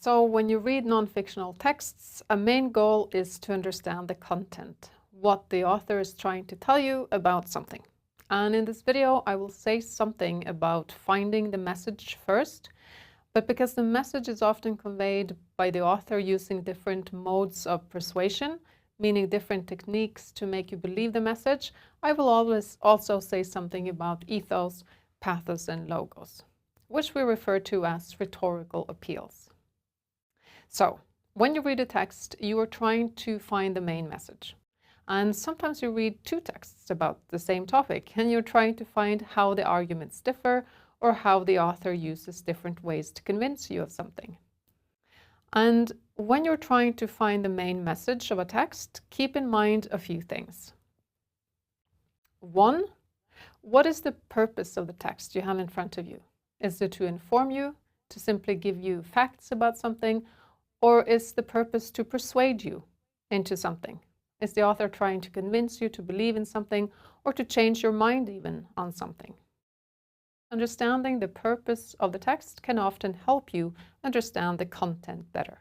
So when you read non-fictional texts, a main goal is to understand the content, what the author is trying to tell you about something. And in this video, I will say something about finding the message first, but because the message is often conveyed by the author using different modes of persuasion, meaning different techniques to make you believe the message, I will always also say something about ethos, pathos, and logos, which we refer to as rhetorical appeals. So, when you read a text, you are trying to find the main message. And sometimes you read two texts about the same topic, and you're trying to find how the arguments differ or how the author uses different ways to convince you of something. And when you're trying to find the main message of a text, keep in mind a few things. One, what is the purpose of the text you have in front of you? Is it to inform you, to simply give you facts about something, or is the purpose to persuade you into something? Is the author trying to convince you to believe in something or to change your mind even on something? Understanding the purpose of the text can often help you understand the content better.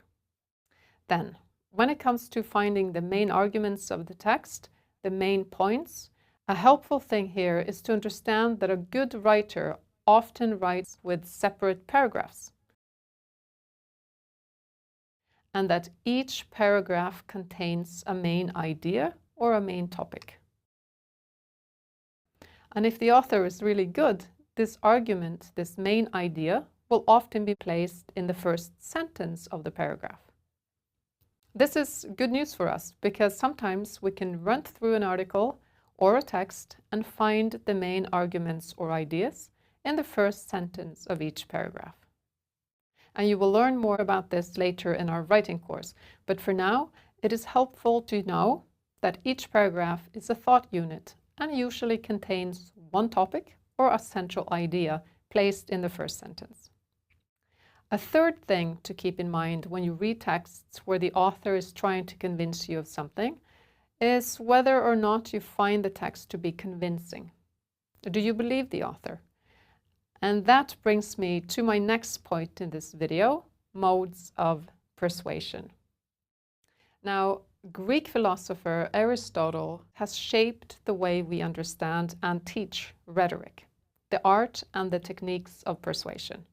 Then, when it comes to finding the main arguments of the text, the main points, a helpful thing here is to understand that a good writer often writes with separate paragraphs, and that each paragraph contains a main idea or a main topic. And if the author is really good, this argument, this main idea, will often be placed in the first sentence of the paragraph. This is good news for us because sometimes we can run through an article or a text and find the main arguments or ideas in the first sentence of each paragraph. And you will learn more about this later in our writing course. But for now, it is helpful to know that each paragraph is a thought unit and usually contains one topic or a central idea placed in the first sentence. A third thing to keep in mind when you read texts where the author is trying to convince you of something is whether or not you find the text to be convincing. Do you believe the author? And that brings me to my next point in this video, modes of persuasion. Now, Greek philosopher Aristotle has shaped the way we understand and teach rhetoric, the art and the techniques of persuasion.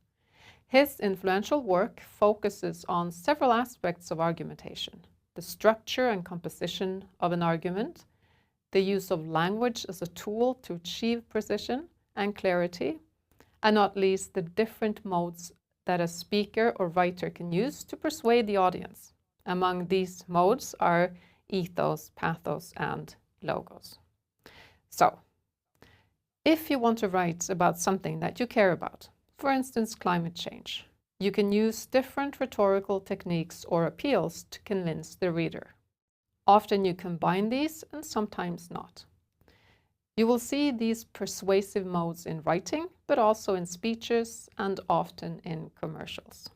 His influential work focuses on several aspects of argumentation: the structure and composition of an argument, the use of language as a tool to achieve precision and clarity, and not least the different modes that a speaker or writer can use to persuade the audience. Among these modes are ethos, pathos, and logos. So, if you want to write about something that you care about, for instance, climate change, you can use different rhetorical techniques or appeals to convince the reader. Often you combine these and sometimes not. You will see these persuasive modes in writing, but also in speeches and often in commercials.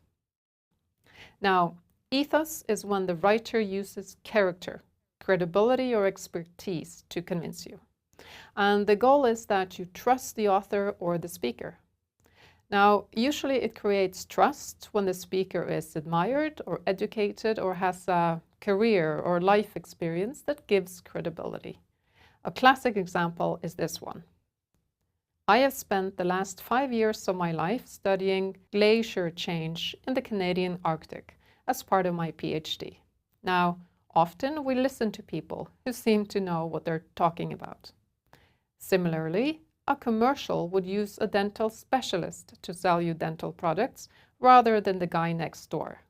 Now, ethos is when the writer uses character, credibility, or expertise to convince you. And the goal is that you trust the author or the speaker. Now, usually it creates trust when the speaker is admired or educated or has a career or life experience that gives credibility. A classic example is this one. I have spent the last 5 years of my life studying glacier change in the Canadian Arctic as part of my PhD. Now, often we listen to people who seem to know what they're talking about. Similarly, a commercial would use a dental specialist to sell you dental products rather than the guy next door.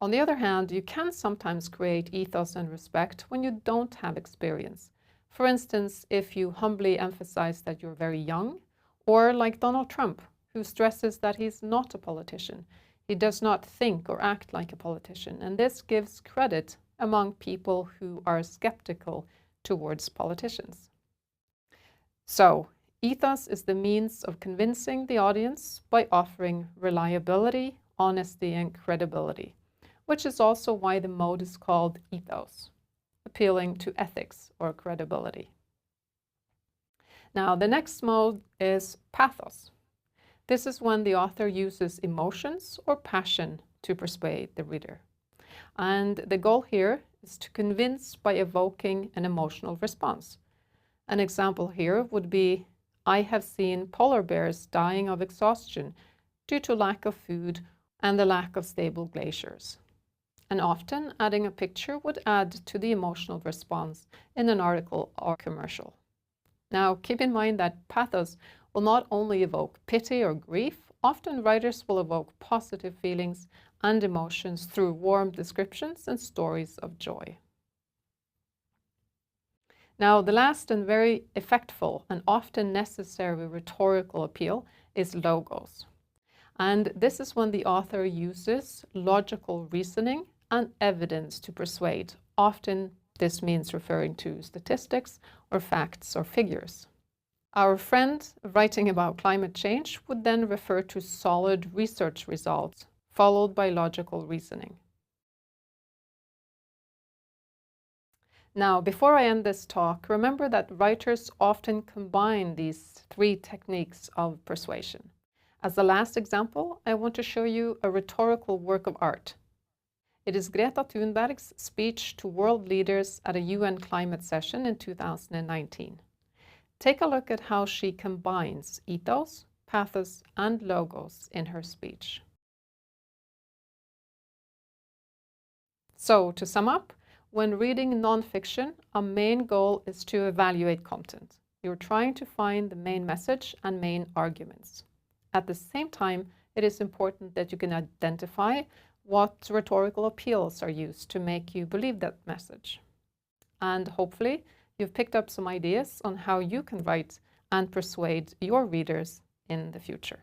On the other hand, you can sometimes create ethos and respect when you don't have experience. For instance, if you humbly emphasize that you're very young, or like Donald Trump, who stresses that he's not a politician. He does not think or act like a politician, and this gives credit among people who are skeptical towards politicians. So, ethos is the means of convincing the audience by offering reliability, honesty, and credibility, which is also why the mode is called ethos, appealing to ethics or credibility. Now, the next mode is pathos. This is when the author uses emotions or passion to persuade the reader. And the goal here is to convince by evoking an emotional response. An example here would be, I have seen polar bears dying of exhaustion due to lack of food and the lack of stable glaciers. And often adding a picture would add to the emotional response in an article or commercial. Now, keep in mind that pathos will not only evoke pity or grief, often writers will evoke positive feelings and emotions through warm descriptions and stories of joy. Now, the last and very effectful and often necessary rhetorical appeal is logos. And this is when the author uses logical reasoning and evidence to persuade. Often this means referring to statistics or facts or figures. Our friend writing about climate change would then refer to solid research results, followed by logical reasoning. Now, before I end this talk, remember that writers often combine these three techniques of persuasion. As the last example, I want to show you a rhetorical work of art. It is Greta Thunberg's speech to world leaders at a UN climate session in 2019. Take a look at how she combines ethos, pathos, and logos in her speech. So, to sum up, when reading nonfiction, our main goal is to evaluate content. You're trying to find the main message and main arguments. At the same time, it is important that you can identify what rhetorical appeals are used to make you believe that message. And hopefully, you've picked up some ideas on how you can write and persuade your readers in the future.